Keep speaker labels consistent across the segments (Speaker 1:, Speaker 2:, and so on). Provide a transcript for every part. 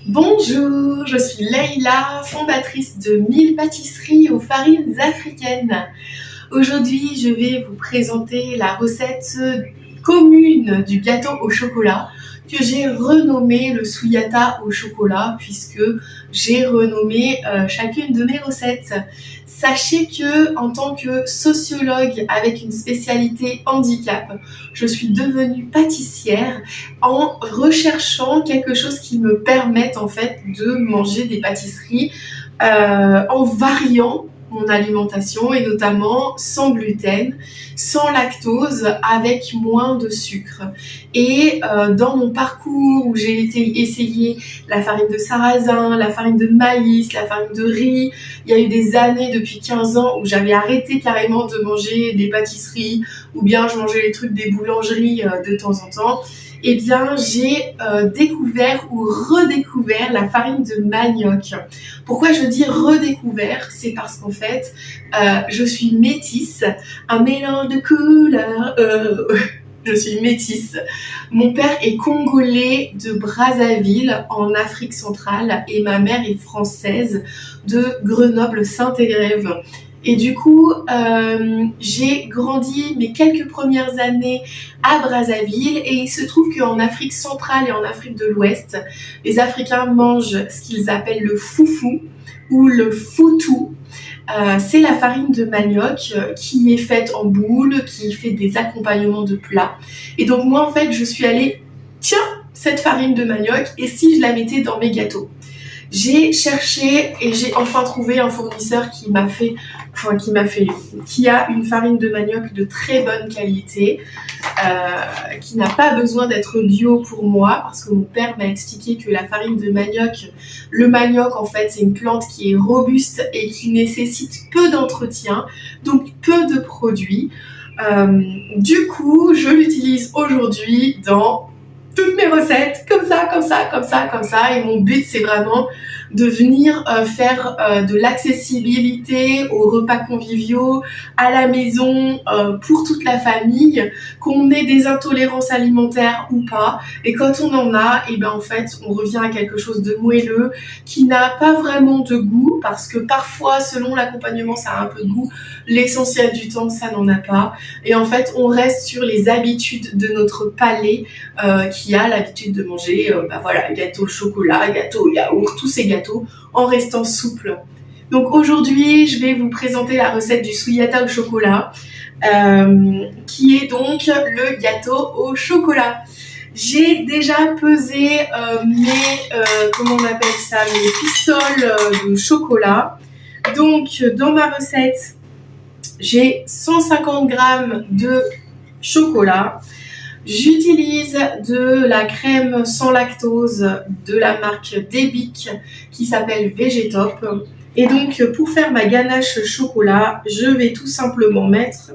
Speaker 1: Bonjour, je suis Leïla, fondatrice de 1000 pâtisseries aux farines africaines. Aujourd'hui, je vais vous présenter la recette commune du gâteau au chocolat que j'ai renommé le Souyata au chocolat puisque j'ai renommé chacune de mes recettes. Sachez que en tant que sociologue avec une spécialité handicap, je suis devenue pâtissière en recherchant quelque chose qui me permette en fait de manger des pâtisseries en variant mon alimentation et notamment sans gluten, sans lactose, avec moins de sucre. Et dans mon parcours où j'ai essayé la farine de sarrasin, la farine de maïs, la farine de riz, il y a eu des années depuis 15 ans où j'avais arrêté carrément de manger des pâtisseries ou bien je mangeais les trucs des boulangeries de temps en temps. Eh bien, j'ai découvert ou redécouvert la farine de manioc. Pourquoi je dis redécouvert? C'est parce qu'en fait, je suis métisse, un mélange de couleurs. Je suis métisse. Mon père est congolais de Brazzaville, en Afrique centrale, et ma mère est française de Grenoble-Saint-Égrève. Et du coup, j'ai grandi mes quelques premières années à Brazzaville et il se trouve qu'en Afrique centrale et en Afrique de l'Ouest, les Africains mangent ce qu'ils appellent le foufou ou le foutou. C'est la farine de manioc qui est faite en boule, qui fait des accompagnements de plats. Et donc moi en fait, je suis allée, tiens, cette farine de manioc, et si je la mettais dans mes gâteaux? J'ai cherché et j'ai enfin trouvé un fournisseur qui a une farine de manioc de très bonne qualité, qui n'a pas besoin d'être bio pour moi, parce que mon père m'a expliqué que la farine de manioc, le manioc en fait c'est une plante qui est robuste et qui nécessite peu d'entretien, donc peu de produits. Du coup, je l'utilise aujourd'hui dans toutes mes recettes, comme ça, et mon but c'est vraiment de venir faire de l'accessibilité aux repas conviviaux, à la maison, pour toute la famille, qu'on ait des intolérances alimentaires ou pas, et quand on en a, et ben en fait on revient à quelque chose de moelleux, qui n'a pas vraiment de goût, parce que parfois selon l'accompagnement ça a un peu de goût, l'essentiel du temps ça n'en a pas, et en fait on reste sur les habitudes de notre palais, qui a l'habitude de manger gâteau au chocolat, gâteau au yaourt, tous ces gâteaux en restant souple. Donc aujourd'hui, je vais vous présenter la recette du Souyata au chocolat, qui est donc le gâteau au chocolat. J'ai déjà pesé mes pistoles de chocolat. Donc dans ma recette, j'ai 150 g de chocolat. J'utilise de la crème sans lactose de la marque Débic qui s'appelle Végétop. Et donc pour faire ma ganache chocolat, je vais tout simplement mettre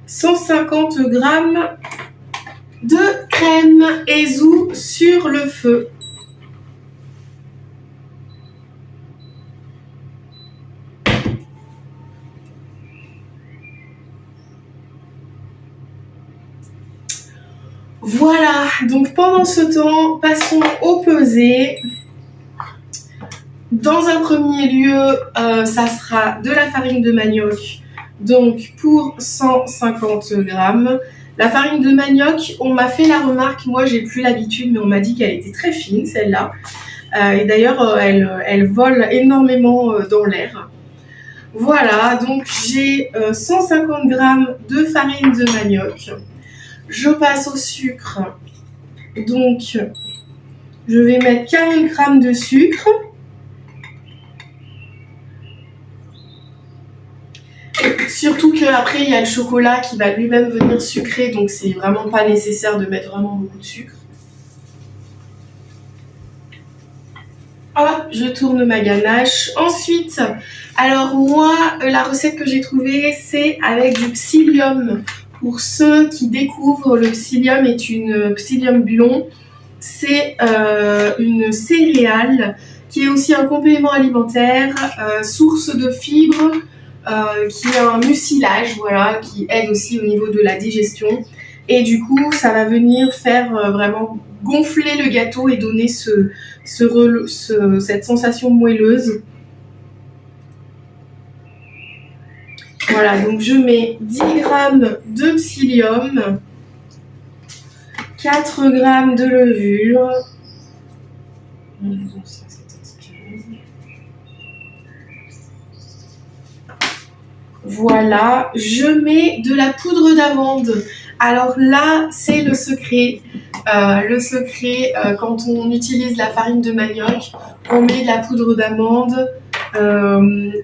Speaker 1: 150 g de crème Ezou sur le feu. Voilà, donc pendant ce temps, passons au pesé. Dans un premier lieu, ça sera de la farine de manioc, donc pour 150 g. La farine de manioc, on m'a fait la remarque, moi j'ai plus l'habitude, mais on m'a dit qu'elle était très fine celle-là. Et d'ailleurs, elle vole énormément dans l'air. Voilà, donc j'ai 150 g de farine de manioc. Je passe au sucre, donc je vais mettre 40 g de sucre. Surtout qu'après il y a le chocolat qui va lui-même venir sucré, donc c'est vraiment pas nécessaire de mettre vraiment beaucoup de sucre. Hop, je tourne ma ganache. Ensuite, alors moi, la recette que j'ai trouvée, c'est avec du psyllium. Pour ceux qui découvrent, le psyllium est une psyllium blond. C'est une céréale qui est aussi un complément alimentaire, source de fibres, qui est un mucilage, voilà, qui aide aussi au niveau de la digestion. Et du coup, ça va venir faire vraiment gonfler le gâteau et donner cette sensation moelleuse. Voilà, donc je mets 10 g de psyllium, 4 g de levure. Voilà, je mets de la poudre d'amande. Alors là, c'est le secret. Quand on utilise la farine de manioc, on met de la poudre d'amande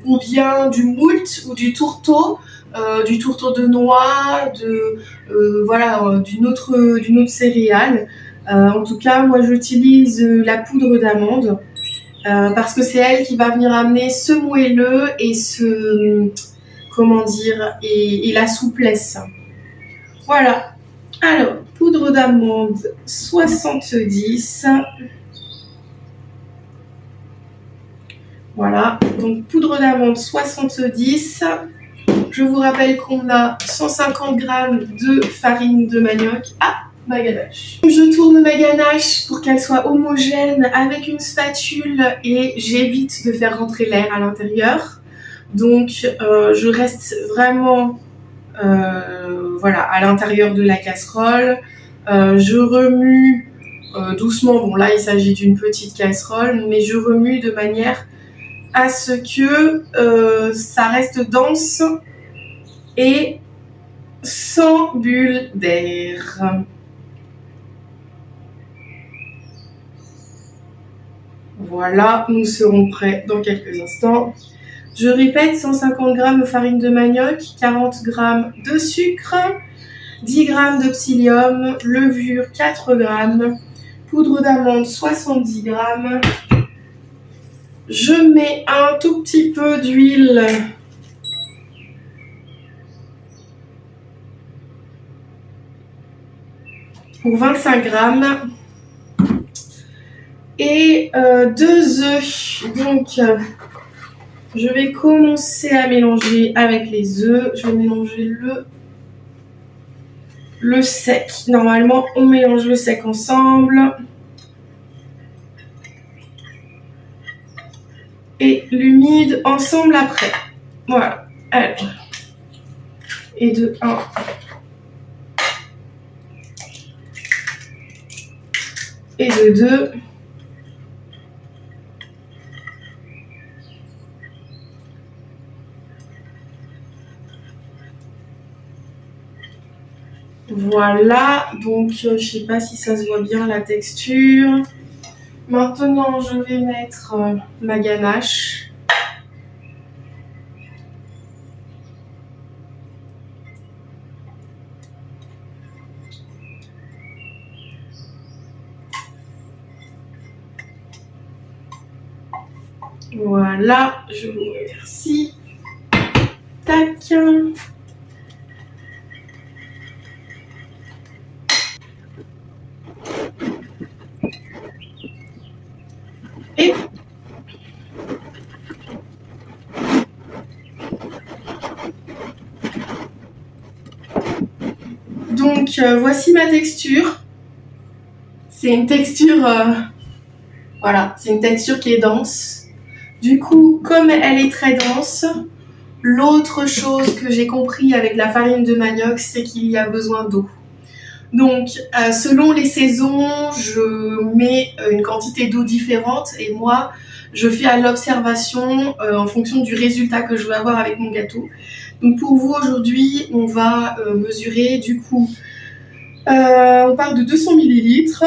Speaker 1: ou bien du moult ou du tourteau de noix, d'une autre céréale. En tout cas, moi j'utilise la poudre d'amande parce que c'est elle qui va venir amener ce moelleux et et la souplesse. Voilà. Alors, poudre d'amande 70. Voilà, donc poudre d'amande 70. Je vous rappelle qu'on a 150 g de farine de manioc. Ah, ma ganache. Je tourne ma ganache pour qu'elle soit homogène avec une spatule et j'évite de faire rentrer l'air à l'intérieur. Donc, je reste vraiment à l'intérieur de la casserole. Je remue doucement. Bon, là, il s'agit d'une petite casserole, mais je remue de manière à ce que ça reste dense et sans bulle d'air. Voilà, nous serons prêts dans quelques instants. Je répète, 150 g de farine de manioc, 40 g de sucre, 10 g de psyllium, levure 4 g, poudre d'amande 70 g. Je mets un tout petit peu d'huile pour 25 g et 2 œufs. Donc, je vais commencer à mélanger avec les œufs. Je vais mélanger le sec. Normalement, on mélange le sec ensemble. Et l'humide ensemble après. Voilà. Alors. Et de 1. Et de 2. Voilà, donc je ne sais pas si ça se voit bien la texture. Maintenant, je vais mettre ma ganache. Voilà, je vous remercie. Tac. Et donc voici ma texture. C'est une texture, c'est une texture qui est dense. Du coup, comme elle est très dense, l'autre chose que j'ai compris avec la farine de manioc, c'est qu'il y a besoin d'eau. Donc, selon les saisons, je mets une quantité d'eau différente et moi, je fais à l'observation en fonction du résultat que je veux avoir avec mon gâteau. Donc, pour vous, aujourd'hui, on va mesurer du coup, on parle de 200 millilitres.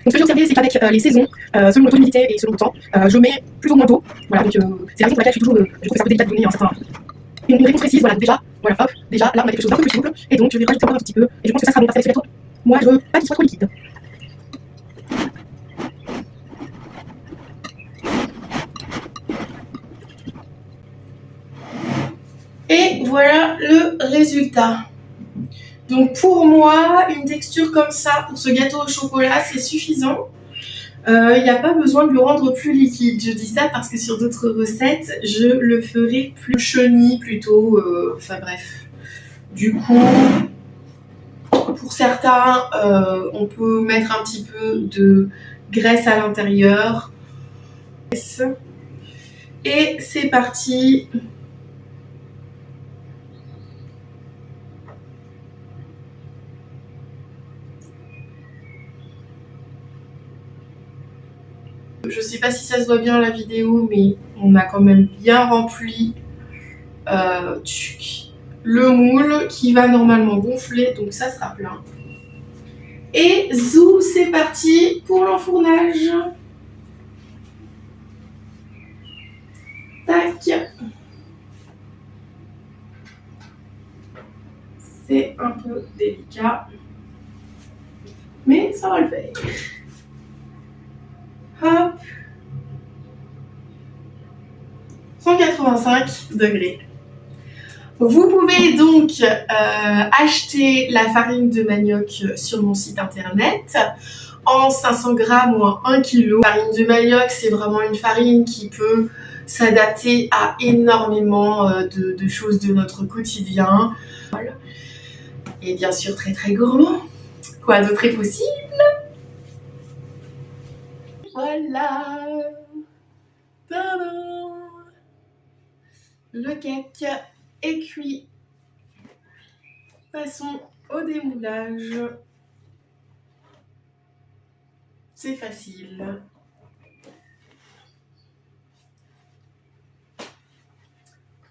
Speaker 1: Donc, ce que j'ai observé, c'est qu'avec les saisons, selon le taux d'humidité et selon le temps, je mets plus ou moins d'eau. Voilà, donc c'est la raison pour laquelle je trouve que c'est un peu délicat de donner une réponse précise. Voilà, déjà, là on a quelque chose d'un peu plus souple, et donc je vais rajouter encore un petit peu, et je pense que ça sera bon parce qu'avec ce gâteau, moi je veux pas qu'il soit trop liquide. Et voilà le résultat. Donc pour moi, une texture comme ça pour ce gâteau au chocolat, c'est suffisant. Il n'y a pas besoin de le rendre plus liquide. Je dis ça parce que sur d'autres recettes, je le ferai plus chenille plutôt. Enfin bref. Du coup, pour certains, on peut mettre un petit peu de graisse à l'intérieur. Et c'est parti. Je sais pas si ça se voit bien la vidéo, mais on a quand même bien rempli le moule qui va normalement gonfler, donc ça sera plein. Et zou, c'est parti pour l'enfournage. Tac. C'est un peu délicat, mais ça va le faire. Hop. 185 degrés. Vous pouvez donc acheter la farine de manioc sur mon site internet en 500 grammes ou en 1 kg. La farine de manioc, c'est vraiment une farine qui peut s'adapter à énormément de choses de notre quotidien. Et bien sûr très très gourmand. Quoi d'autre est possible? Voilà. Tadam! Le cake est cuit. Passons au démoulage. C'est facile.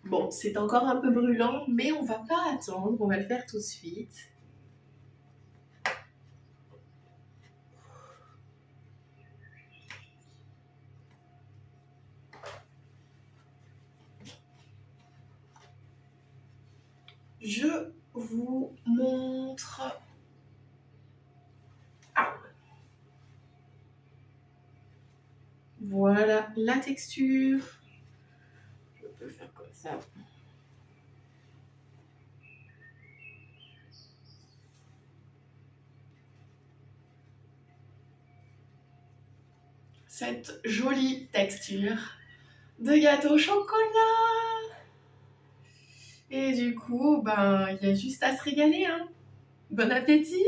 Speaker 1: Bon, c'est encore un peu brûlant, mais on va pas attendre, on va le faire tout de suite. Je vous montre. Ah. Voilà la texture. Je peux faire comme ça. Cette jolie texture de gâteau au chocolat. Et du coup, ben, il y a juste à se régaler, hein. Bon appétit!